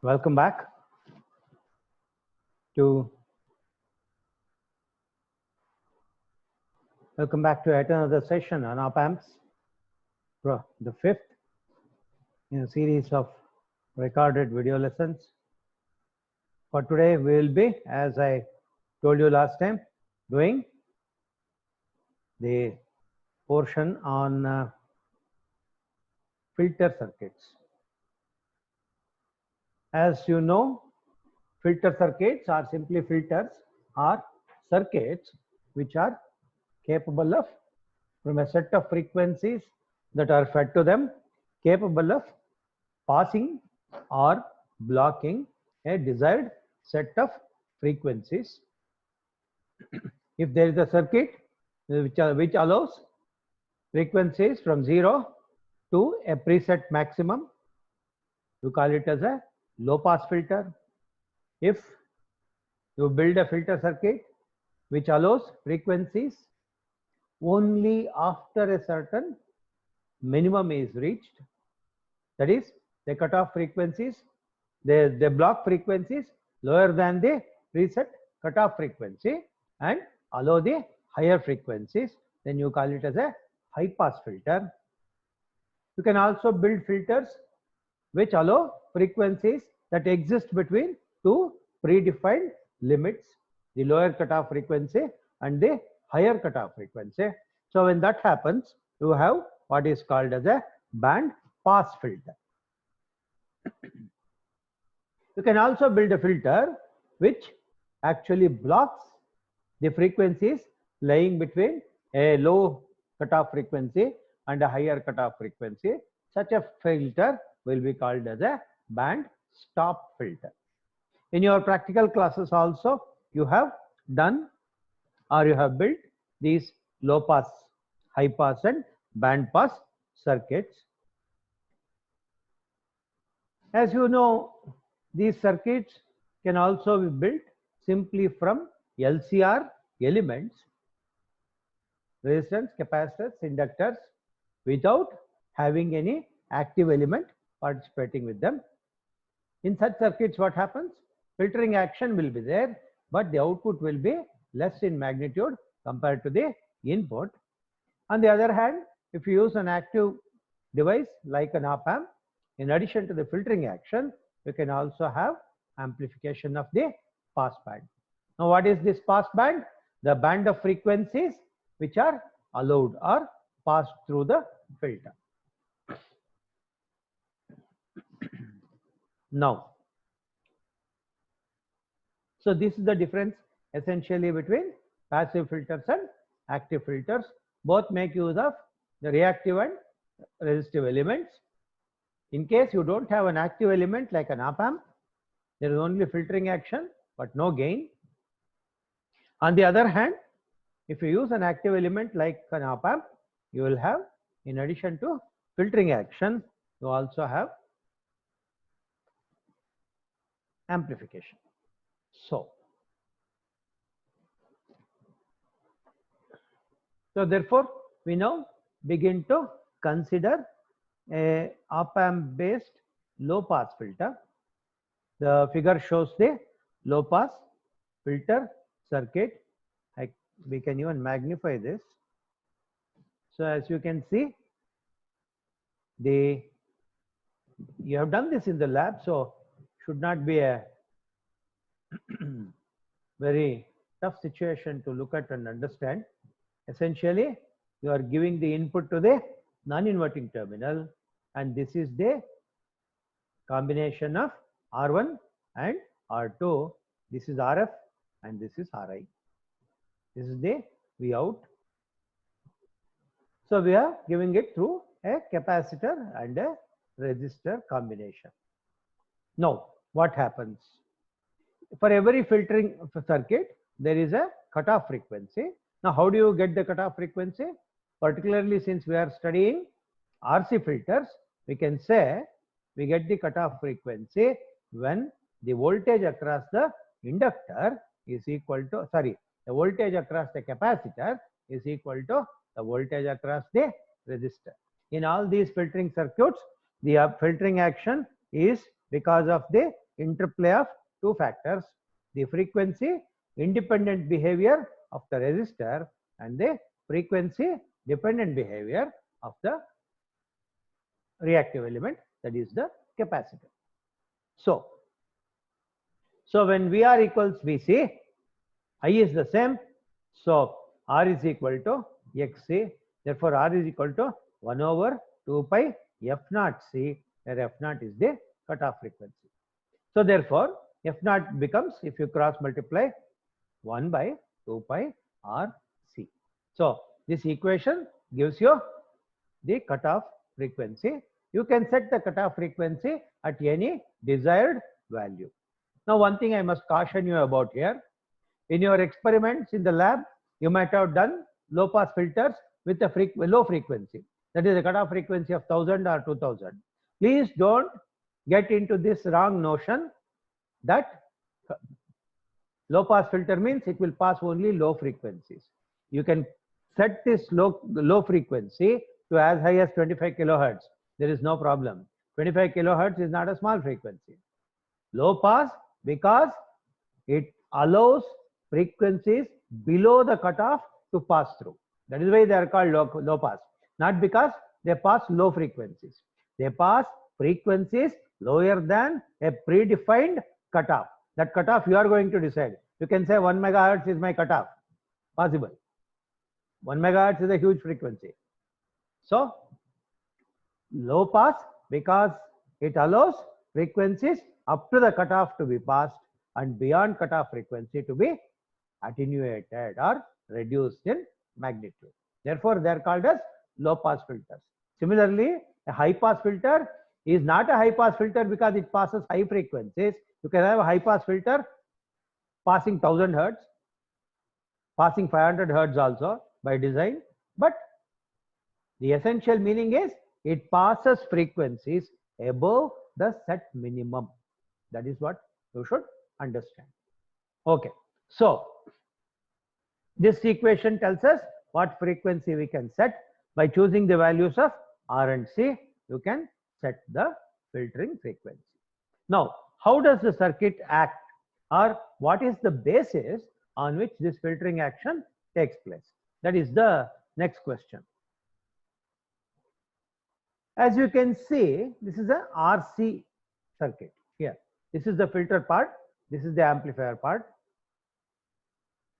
Welcome back to yet another session on op amps, the fifth in a series of recorded video lessons. For today, we will be, as I told you last time, doing the portion on filter circuits. As you know, filter circuits are simply filters or circuits which are capable of, from a set of frequencies that are fed to them, capable of passing or blocking a desired set of frequencies. If there is a circuit which allows frequencies from 0 to a preset maximum, you call it as a low pass filter. If you build a filter circuit which allows frequencies only after a certain minimum is reached, that is, the cutoff frequencies, they block frequencies lower than the preset cutoff frequency and allow the higher frequencies, then you call it as a high pass filter. You can also build filters which allow frequencies that exist between two predefined limits, the lower cutoff frequency and the higher cutoff frequency. So when that happens, you have what is called as a band pass filter. You can also build a filter which actually blocks the frequencies lying between a low cutoff frequency and a higher cutoff frequency. Such a filter will be called as a band stop filter. In your practical classes also, you have done or you have built these low pass, high pass and band pass circuits. As you know, these circuits can also be built simply from LCR elements, resistance, capacitors, inductors, without having any active element participating with them. In such circuits, what happens? Filtering action will be there, but the output will be less in magnitude compared to the input. On the other hand, if you use an active device like an op amp, in addition to the filtering action, you can also have amplification of the pass band. Now, what is this pass band? The band of frequencies which are allowed or passed through the filter. Now, so this is the difference essentially between passive filters and active filters. Both make use of the reactive and resistive elements. In case you don't have an active element like an op amp, there is only filtering action but no gain. On the other hand, if you use an active element like an op amp, you will have, in addition to filtering action, you also have amplification. So therefore, we now begin to consider a op amp based low pass filter. The figure shows the low pass filter circuit. We can even magnify this. So as you can see, you have done this in the lab, so should not be a very tough situation to look at and understand. Essentially, you are giving the input to the non-inverting terminal, and this is the combination of R1 and R2. This is RF and this is RI. This is the V out. So we are giving it through a capacitor and a resistor combination. Now, what happens? For every filtering circuit, there is a cutoff frequency. Now, how do you get the cutoff frequency? Particularly since we are studying RC filters, we can say we get the cutoff frequency when the voltage across the inductor is equal to, the voltage across the capacitor is equal to the voltage across the resistor. In all these filtering circuits, the filtering action is because of the interplay of two factors, the frequency independent behavior of the resistor and the frequency dependent behavior of the reactive element, that is the capacitor. So when VR equals VC, I is the same. So R is equal to XC. Therefore, R is equal to 1 over 2 pi F naught C, where F naught is the cutoff frequency. So therefore, F naught becomes, if you cross multiply, 1 by 2 pi R C. So this equation gives you the cutoff frequency. You can set the cutoff frequency at any desired value. Now, one thing I must caution you about here. In your experiments in the lab, you might have done low pass filters with a low frequency, that is a cutoff frequency of 1000 or 2000. Please don't get into this wrong notion that low pass filter means it will pass only low frequencies. You can set this low frequency to as high as 25 kilohertz. There is no problem. 25 kilohertz is not a small frequency. Low pass because it allows frequencies below the cutoff to pass through. That is why they are called low pass. Not because they pass low frequencies. They pass frequencies lower than a predefined cutoff. That cutoff you are going to decide. You can say 1 megahertz is my cutoff. Possible. 1 megahertz is a huge frequency. So low pass because it allows frequencies up to the cutoff to be passed and beyond cutoff frequency to be attenuated or reduced in magnitude. Therefore, they are called as low pass filters. Similarly, a high pass filter is not a high pass filter because it passes high frequencies. You can have a high pass filter passing 1000 hertz, passing 500 hertz also by design, but the essential meaning is it passes frequencies above the set minimum. That is what you should understand. Okay, so this equation tells us what frequency we can set. By choosing the values of R and C, you can set the filtering frequency. Now, how does the circuit act, or what is the basis on which this filtering action takes place? That is the next question. As you can see, this is a RC circuit here. This is the filter part. This is the amplifier part.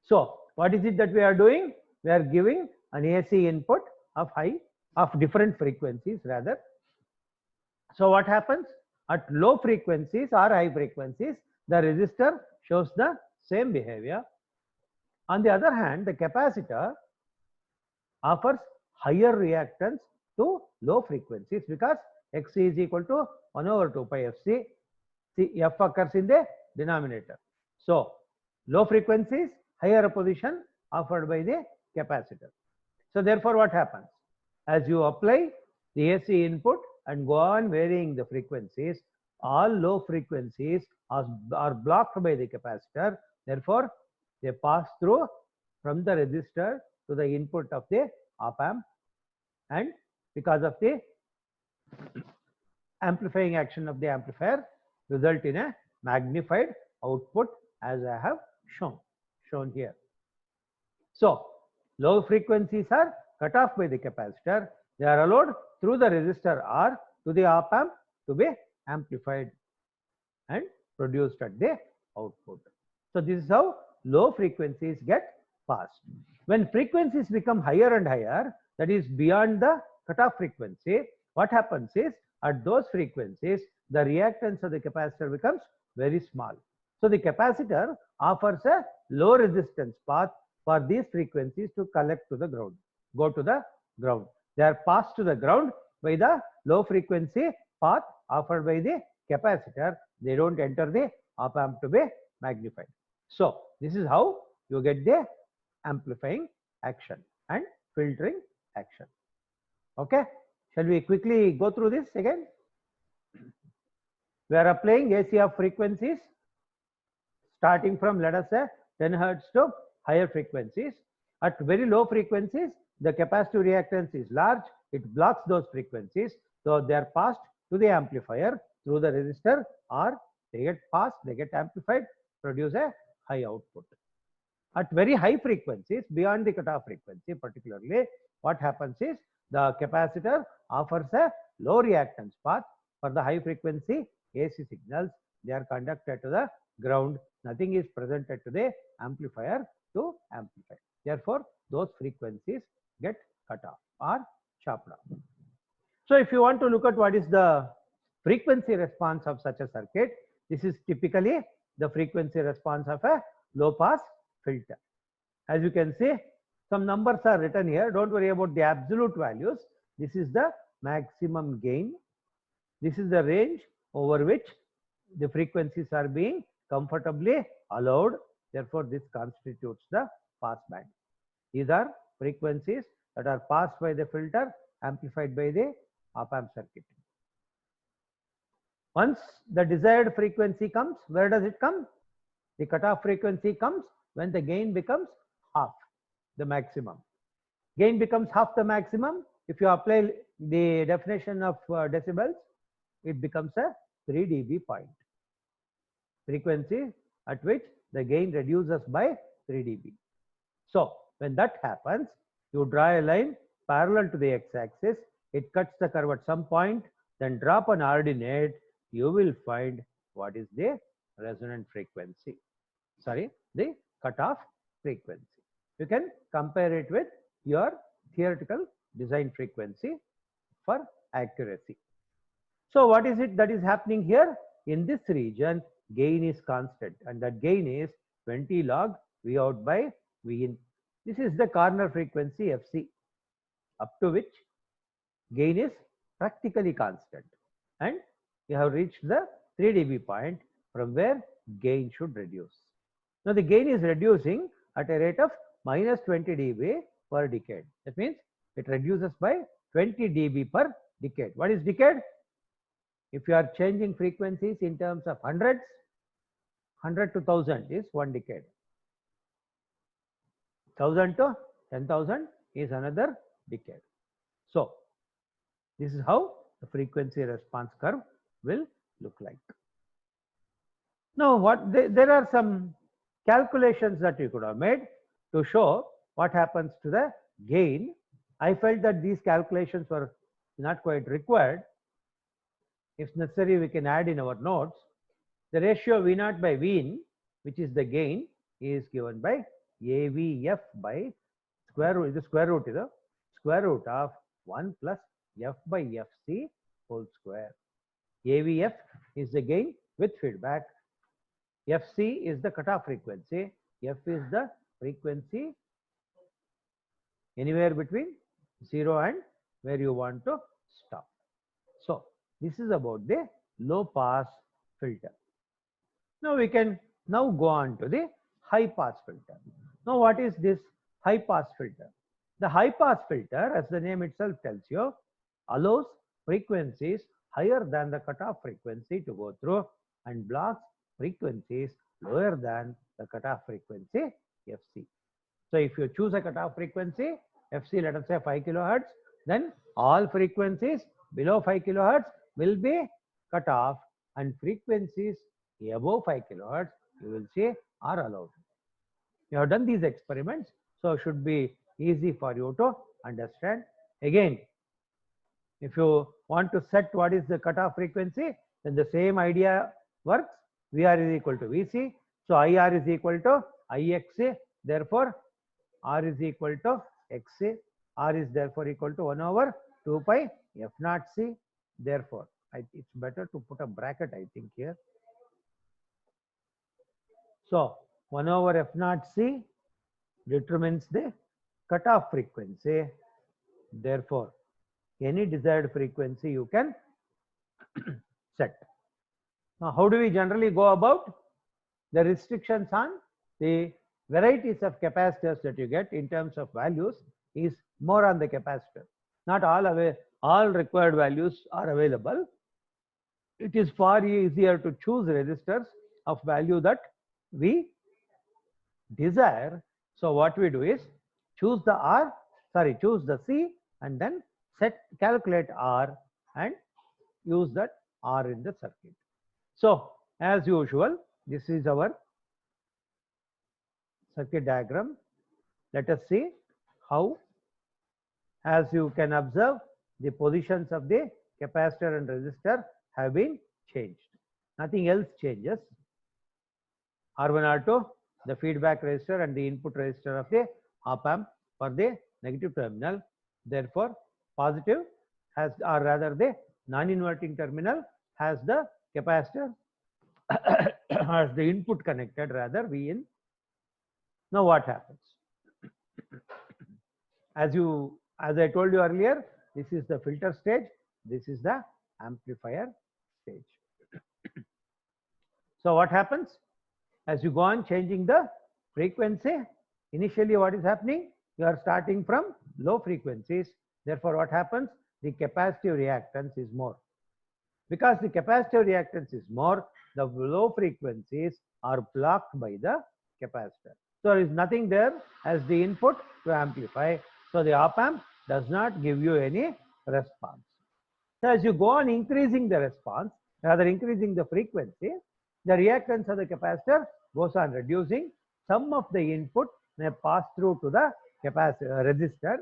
So what is it that we are doing? We are giving an AC input of different frequencies rather. So what happens? At low frequencies or high frequencies, the resistor shows the same behavior. On the other hand, the capacitor offers higher reactance to low frequencies because Xc is equal to 1 over 2 pi Fc. See, F occurs in the denominator. So low frequencies, higher opposition offered by the capacitor. So therefore, what happens? As you apply the AC input and go on varying the frequencies, all low frequencies are blocked by the capacitor. Therefore, they pass through from the resistor to the input of the op-amp, and because of the amplifying action of the amplifier, result in a magnified output as I have shown here. So low frequencies are cut off by the capacitor. They are allowed through the resistor R to the op-amp to be amplified and produced at the output. So this is how low frequencies get passed. When frequencies become higher and higher, that is beyond the cutoff frequency, what happens is at those frequencies, the reactance of the capacitor becomes very small. So the capacitor offers a low resistance path for these frequencies to collect to the ground, go to the ground. They are passed to the ground by the low frequency path offered by the capacitor. They don't enter the op-amp to be magnified. So this is how you get the amplifying action and filtering action. Okay, shall we quickly go through this again? We are applying AC of frequencies starting from, let us say, 10 hertz to higher frequencies. At very low frequencies, the capacitive reactance is large. It blocks those frequencies. So they are passed to the amplifier through the resistor R they get passed, they get amplified, produce a high output. At very high frequencies, beyond the cutoff frequency particularly, what happens is the capacitor offers a low reactance path. For the high frequency AC signals, they are conducted to the ground. Nothing is presented to the amplifier to amplify. Therefore, those frequencies get cut off or chopped off. So if you want to look at what is the frequency response of such a circuit, this is typically the frequency response of a low pass filter. As you can see, some numbers are written here. Don't worry about the absolute values. This is the maximum gain. This is the range over which the frequencies are being comfortably allowed. Therefore, this constitutes the pass band. These are frequencies that are passed by the filter, amplified by the op-amp circuit. Once the desired frequency comes, where does it come? The cutoff frequency comes when the gain becomes half the maximum. Gain becomes half the maximum. If you apply the definition of decibels, it becomes a 3 dB point. Frequency at which the gain reduces by 3 dB. So when that happens, you draw a line parallel to the x-axis. It cuts the curve at some point, then drop an ordinate. You will find what is the resonant frequency. Sorry, the cutoff frequency. You can compare it with your theoretical design frequency for accuracy. So what is it that is happening here? In this region, gain is constant, and that gain is 20 log V out by V in. This is the corner frequency FC, up to which gain is practically constant, and you have reached the 3 dB point from where gain should reduce. Now the gain is reducing at a rate of minus 20 dB per decade. That means it reduces by 20 dB per decade. What is decade? If you are changing frequencies in terms of hundreds, 100 to 1000 is 1 decade. 1000 to 10,000 is another decade. So this is how the frequency response curve will look like. Now there are some calculations that you could have made to show what happens to the gain. I felt that these calculations were not quite required. If necessary, we can add in our notes. The ratio V0 by V in, which is the gain, is given by AVF by square root. The square root is the square root of 1 plus F by FC whole square. AVF is the gain with feedback. FC is the cutoff frequency. F is the frequency anywhere between 0 and where you want to stop. So this is about the low pass filter. Now we can now go on to the high pass filter. Now what is this high pass filter? The high pass filter, as the name itself tells you, allows frequencies higher than the cutoff frequency to go through and blocks frequencies lower than the cutoff frequency FC. So if you choose a cutoff frequency FC, let us say 5 kilohertz, then all frequencies below 5 kilohertz will be cut off, and frequencies above 5 kilohertz you will see are allowed. You have done these experiments, so it should be easy for you to understand. Again, if you want to set what is the cutoff frequency, then the same idea works. VR is equal to VC, so IR is equal to IXC. Therefore, R is equal to XC. R is therefore equal to 1 over 2 pi F naught C. Therefore, it's better to put a bracket, I think, here. So 1 over F naught C determines the cutoff frequency. Therefore, any desired frequency you can set. Now, how do we generally go about? The restrictions on the varieties of capacitors that you get in terms of values is more on the capacitor. Not all required values are available. It is far easier to choose resistors of value that we desire. So what we do is choose the C and then calculate R and use that R in the circuit. So As usual, this is our circuit diagram. Let us see how, as you can observe, the positions of the capacitor and resistor have been changed. Nothing else changes. R1, R2, the feedback resistor and the input resistor of the op amp for the negative terminal. Therefore, positive has, or rather the non-inverting terminal has the capacitor has the input connected, rather V in. Now what happens? As I told you earlier, this is the filter stage, this is the amplifier stage. So what happens? As you go on changing the frequency, initially what is happening? You are starting from low frequencies. Therefore, what happens? The capacitive reactance is more. Because the capacitive reactance is more, the low frequencies are blocked by the capacitor. So there is nothing there as the input to amplify. So the op amp does not give you any response. So as you go on increasing the response, rather increasing the frequency, the reactance of the capacitor goes on reducing. Some of the input may pass through to the capacitor resistor.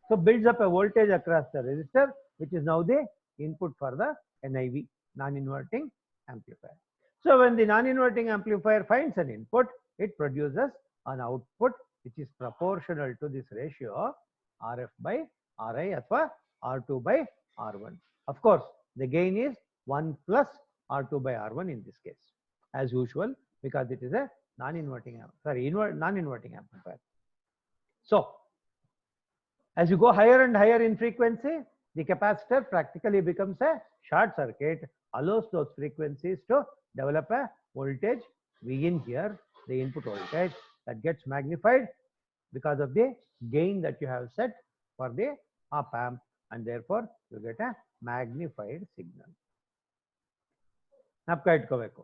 So builds up a voltage across the resistor, which is now the input for the NIV, non-inverting amplifier. So when the non-inverting amplifier finds an input, it produces an output which is proportional to this ratio RF by RI or R2 by R1. Of course, the gain is 1 plus R2 by R1 in this case, as usual, because it is a non-inverting amplifier. So as you go higher and higher in frequency, the capacitor practically becomes a short circuit, allows those frequencies to develop a voltage V in here, the input voltage that gets magnified because of the gain that you have set for the op amp, and therefore you get a magnified signal. ಜ್ಞಾಪಕ ಇಟ್ಕೋಬೇಕು.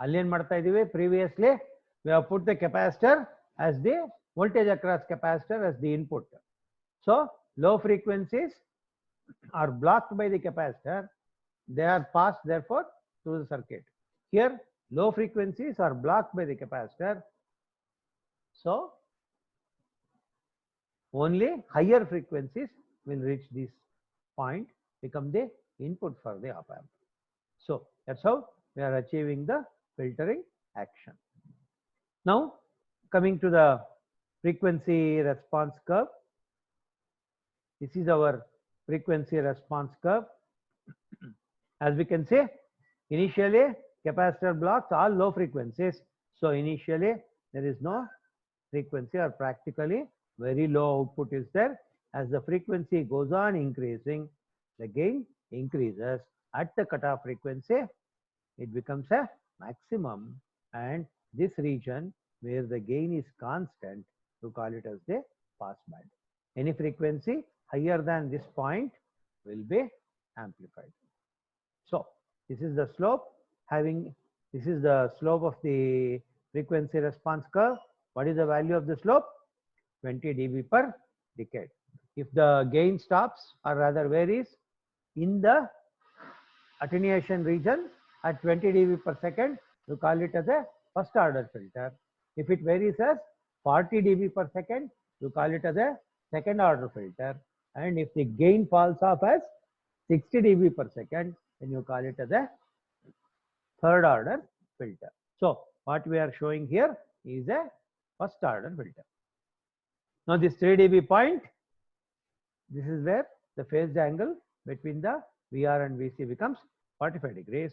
ಅಲ್ಲಿ ಏನು ಮಾಡ್ತಾ ಇದೀವಿ? Previously we have put the capacitor as the voltage across capacitor as the input. So low frequencies are blocked by the capacitor. They are passed therefore through the circuit. Here low frequencies are blocked by the capacitor. So only higher frequencies will reach this point, become the input for the op amp. So that's how we are achieving the filtering action. Now coming to the frequency response curve. This is our frequency response curve. As we can see, initially capacitor blocks all low frequencies. So initially there is no frequency, or practically very low output is there. As the frequency goes on increasing, the gain increases. At the cutoff frequency, it becomes a maximum, and this region where the gain is constant, to call it as the pass band. Any frequency higher than this point will be amplified. So this is the slope this is the slope of the frequency response curve. What is the value of the slope? 20 dB per decade. If the gain stops, or rather varies in the attenuation region at 20 dB per second, you call it as a first order filter. If it varies as 40 dB per second, you call it as a second order filter. And if the gain falls off as 60 dB per second, then you call it as a third order filter. So what we are showing here is a first order filter. Now this 3 dB point, this is where the phase angle between the VR and VC becomes 45 degrees.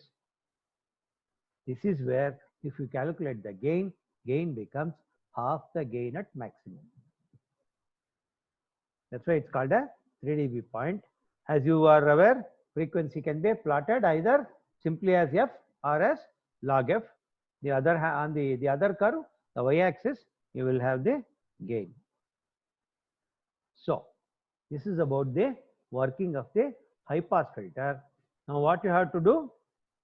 This is where if you calculate the gain becomes half the gain at maximum. That's why it's called a 3 dB point. As you are aware, frequency can be plotted either simply as f or as log f. On the other curve, the y-axis, you will have the gain. So this is about the working of the high pass filter. Now what you have to do?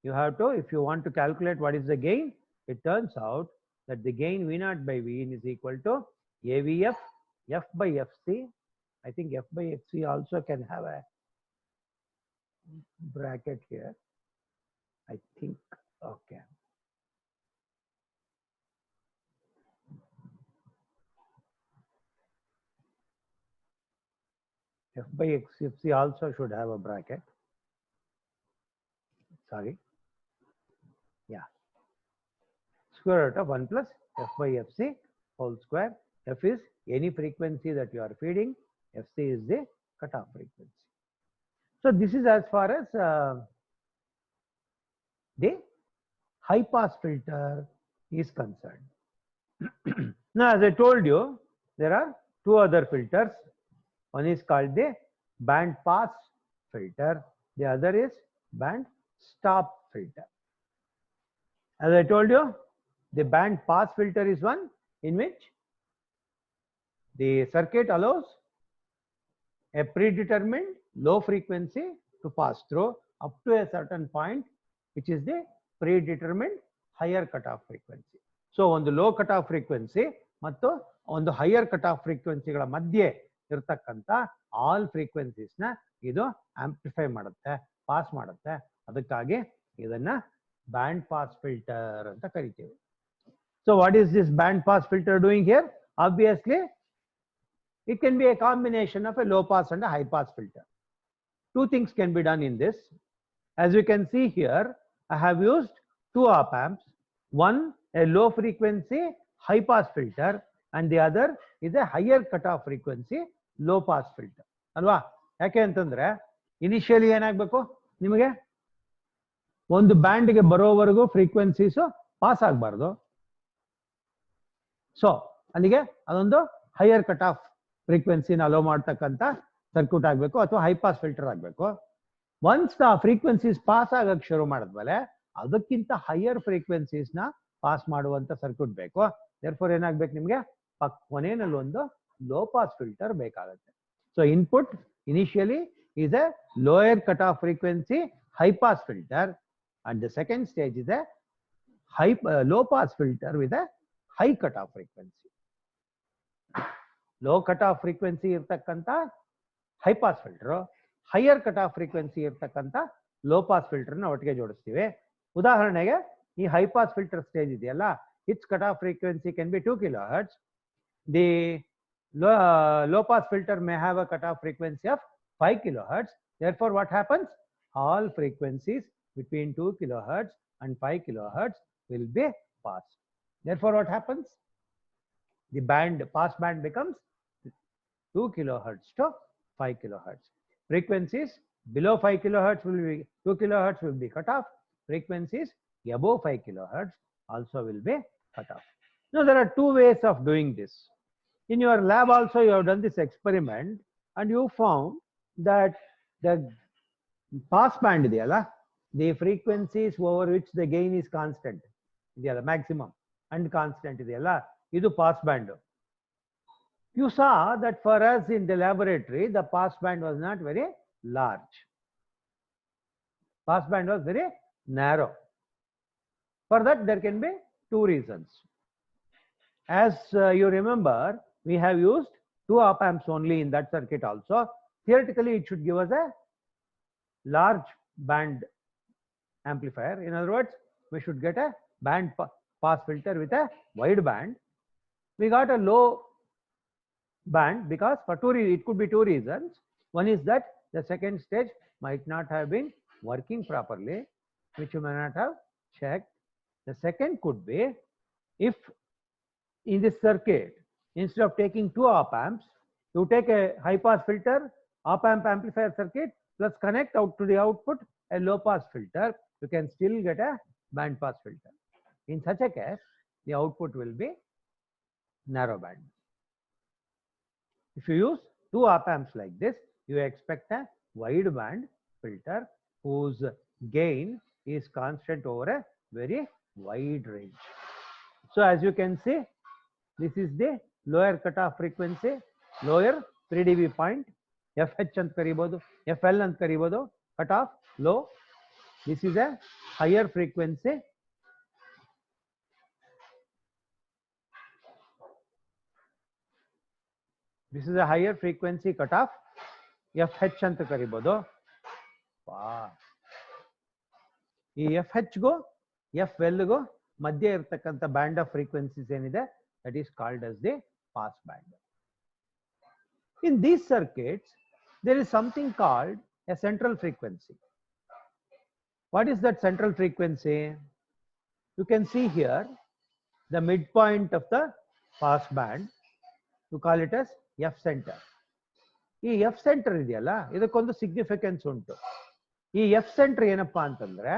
You have to, if you want to calculate what is the gain, it turns out that the gain V0 by Vin is equal to AVF f by FC. I think f by FC also can have a bracket here. I think, okay. F by FC also should have a bracket. Sorry. Yeah. Square root of 1 plus F by FC whole square. F is any frequency that you are feeding. FC is the cutoff frequency. So this is as far as the high pass filter is concerned. Now, as I told you, there are two other filters. One is called the band pass filter. The other is band stop filter. As I told you, the band pass filter is one in which the circuit allows a predetermined low frequency to pass through up to a certain point, which is the predetermined higher cutoff frequency. So on the low cutoff frequency ಮತ್ತು ಒಂದು higher cutoff frequency ಗಳ ಮಧ್ಯೆ ಇರತಕ್ಕಂತ all frequencies ನ ಇದು amplify ಮಾಡುತ್ತೆ, pass ಮಾಡುತ್ತೆ. ಅದಕ್ಕಾಗಿ ಇದನ್ನ band pass filter ಅಂತ ಕರಿತೀವಿ. So what is this band pass filter doing here? Obviously it can be a combination of a low pass and a high pass filter. Two things can be done in this. As you can see here, I have used two op amps. One a low frequency high pass filter and the other is a higher cutoff frequency low pass filter. ಅಲ್ವಾ? ಯಾಕೆ ಅಂತಂದ್ರೆ initially ಏನಾಗಬೇಕು, ನಿಮಗೆ ಒಂದು ಬ್ಯಾಂಡ್ಗೆ ಬರೋವರೆಗೂ frequencies pass ಆಗಬಾರ್ದು. So ಅಲ್ಲಿಗೆ ಅದೊಂದು ಹೈಯರ್ ಕಟ್ ಆಫ್ ಫ್ರೀಕ್ವೆನ್ಸಿನ ಅಲೋ ಮಾಡ್ತಕ್ಕಂಥ ಸರ್ಕ್ಯೂಟ್ ಆಗಬೇಕು ಅಥವಾ ಹೈ ಪಾಸ್ ಫಿಲ್ಟರ್ ಆಗಬೇಕು. ಒನ್ಸ್ ಆ ಫ್ರೀಕ್ವೆನ್ಸೀಸ್ ಪಾಸ್ ಆಗಕ್ಕೆ ಶುರು ಮಾಡಿದ್ಮೇಲೆ ಅದಕ್ಕಿಂತ ಹೈಯರ್ ಫ್ರೀಕ್ವೆನ್ಸೀಸ್ ನ ಪಾಸ್ ಮಾಡುವಂತ ಸರ್ಕ್ಯೂಟ್ ಬೇಕು. ದೇರ್ಫೋರ್ ಏನಾಗ್ಬೇಕು, ನಿಮಗೆ ಕೊನೆಯಲ್ಲಿ ಒಂದು ಲೋ ಪಾಸ್ ಫಿಲ್ಟರ್ ಬೇಕಾಗುತ್ತೆ. So input initially is a lower cutoff frequency high pass filter and the second stage is a low pass filter with a high cutoff frequency. Low cutoff frequency ಇರತಕ್ಕಂತ high pass filter, higher cutoff frequency ಇರತಕ್ಕಂತ low pass filter ನ ಒಟ್ಟಿಗೆ ಜೋಡಿಸ್ತೀವಿ. ಉದಾಹರಣೆಗೆ ಈ high pass filter stage ಇದೆಯಲ್ಲ, its cutoff frequency can be 2 kilohertz. The low pass filter may have a cutoff frequency of 5 kilohertz. Therefore, what happens? All frequencies between 2 kilohertz and 5 kilohertz will be passed. Therefore, what happens? The pass band becomes 2 kilohertz to 5 kilohertz. Frequencies below 5 kilohertz will be 2 kilohertz will be cut off. Frequencies above 5 kilohertz also will be cut off. Now, there are two ways of doing this. In your lab also, you have done this experiment and you found that the pass band ideyala, the frequencies over which the gain is constant ideyala, maximum and constant ideyala, idu pass band. You saw that for us in the laboratory the pass band was not very large. Pass band was very narrow. For that there can be two reasons. As you remember, we have used two op amps only in that circuit also. Theoretically, it should give us a large band amplifier. In other words, we should get a band pass filter with a wide band. We got a low band because for it could be two reasons. One is that the second stage might not have been working properly, which you may not have checked. The second could be if in this circuit, instead of taking two op amps, you take a high pass filter, op amp amplifier circuit, plus connect out to the output a low pass filter, you can still get a band pass filter. In such a case, the output will be narrow band. If you use two op amps like this, you expect a wide band filter whose gain is constant over a very wide range. So as you can see, this is the lower cutoff frequency, lower 3 dB point, FH ಅಂತ ಕರಿಬಹುದು, FL ಅಂತ ಕರಿಬಹುದು, cutoff low. This is a higher frequency. This is a higher frequency cutoff, FH ಅಂತ ಕರಿಬಹುದು. ಈ FH ಗೋ FL ಗೋ ಮಧ್ಯೆ ಇರತಕ್ಕಂತ band of frequencies ಏನಿದೆ, that is called as the pass band. In these circuits, there is something called a central frequency. What is that central frequency? You can see here the midpoint of the pass band. You call it as F center. ಈ F center ಇದೆಯಲ್ಲ, ಇದಕ್ಕೊಂದು significance ಉಂಟು. ಈ F center ಏನಪ್ಪಾ ಅಂತಂದ್ರೆ,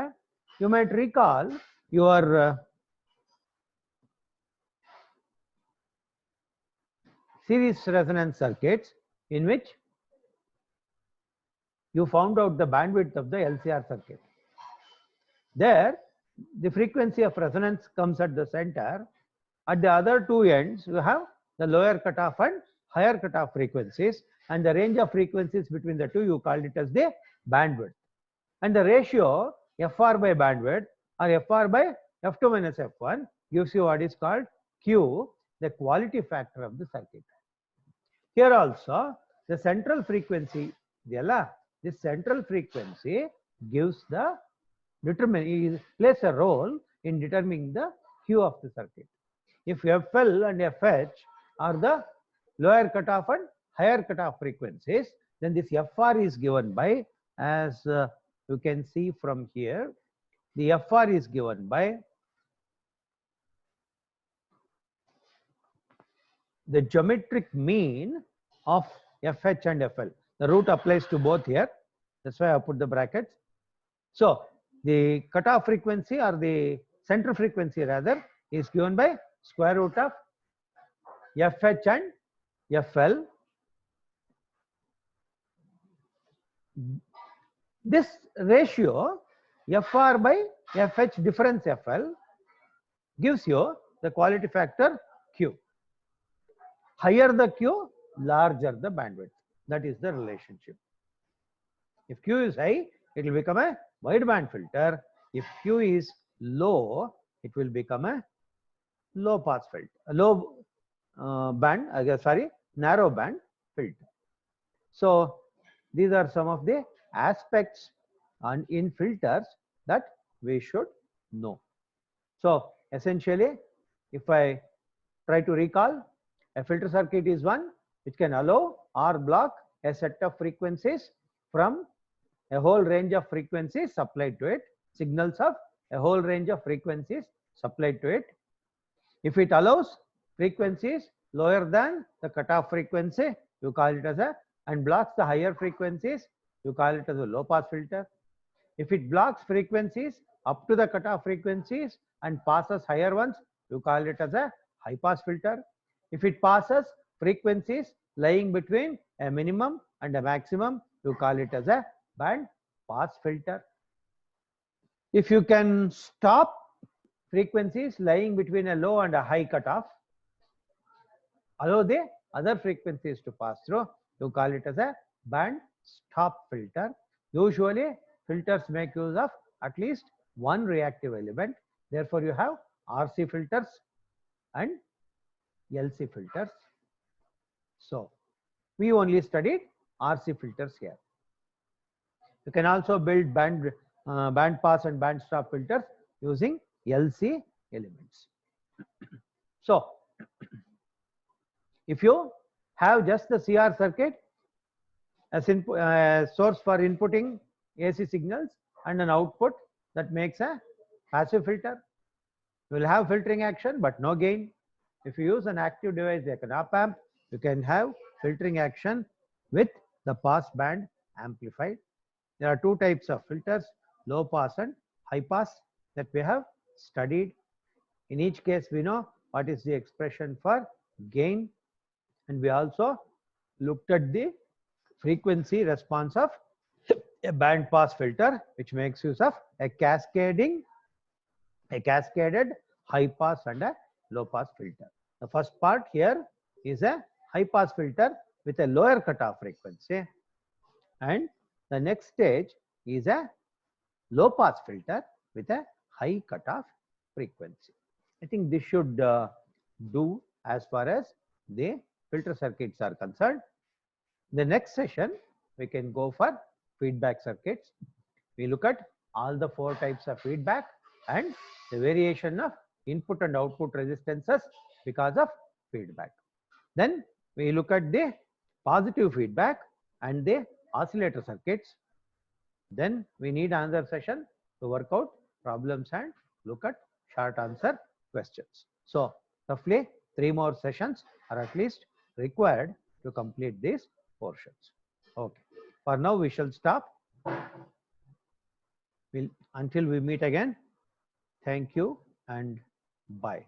you might recall your series resonance circuits in which you found out the bandwidth of the LCR circuit. There, the frequency of resonance comes at the center. At the other two ends, you have the lower cutoff and higher cutoff frequencies, and the range of frequencies between the two, you called it as the bandwidth. And the ratio FR by bandwidth or FR by F2 minus F1 gives you what is called Q, the quality factor of the circuit. Here also, the central frequency, this central frequency gives the plays a role in determining the Q of the circuit. If FL and FH are the lower cutoff and higher cutoff frequencies, then this FR is given by, as you can see from here, the FR is given by the geometric mean of FH and FL. The root applies to both here. That's why I put the brackets. So the cutoff frequency, or the central frequency rather, is given by square root of FH and FL. This ratio FR by FH difference FL gives you the quality factor Q. Higher the Q, larger the bandwidth. That is the relationship. If Q is high, it will become a wide band filter. If Q is low, it will become a low pass filter, narrow band filter. So these are some of the aspects in filters that we should know. So essentially, if I try to recall, a filter circuit is one which can allow or block a set of frequencies from a whole range of frequencies supplied to it, signals of a whole range of frequencies supplied to it. If it allows frequencies lower than the cutoff frequency, you call it as a, and blocks the higher frequencies, you call it as a low pass filter. If it blocks frequencies up to the cutoff frequencies and passes higher ones, you call it as a high pass filter. If it passes frequencies lying between a minimum and a maximum, you call it as a band pass filter. If you can stop frequencies lying between a low and a high cutoff, allow the other frequencies to pass through, you call it as a band stop filter. Usually filters make use of at least one reactive element. Therefore, you have RC filters and LC filters. So we only studied RC filters here. You can also build band pass and band stop filters using LC elements. So if you have just the CR circuit as source for inputting AC signals and an output that makes a passive filter, you will have filtering action but no gain. If you use an active device like an op amp, you can have filtering action with the pass band amplified. There are two types of filters, low pass and high pass, that we have studied. In each case, we know what is the expression for gain, and we also looked at the frequency response of a band pass filter, which makes use of a cascaded high pass and a low pass filter. The first part here is a high pass filter with a lower cutoff frequency, and the next stage is a low pass filter with a high cutoff frequency. I think this should do as far as the filter circuits are concerned. The next session we can go for feedback circuits. We look at all the four types of feedback and the variation of input and output resistances because of feedback. Then we look at the positive feedback and the oscillator circuits. Then we need another session to work out problems and look at short answer questions. So roughly 3 more sessions are at least required to complete these portions. Okay. For now we shall stop. Until we meet again. Thank you and bye.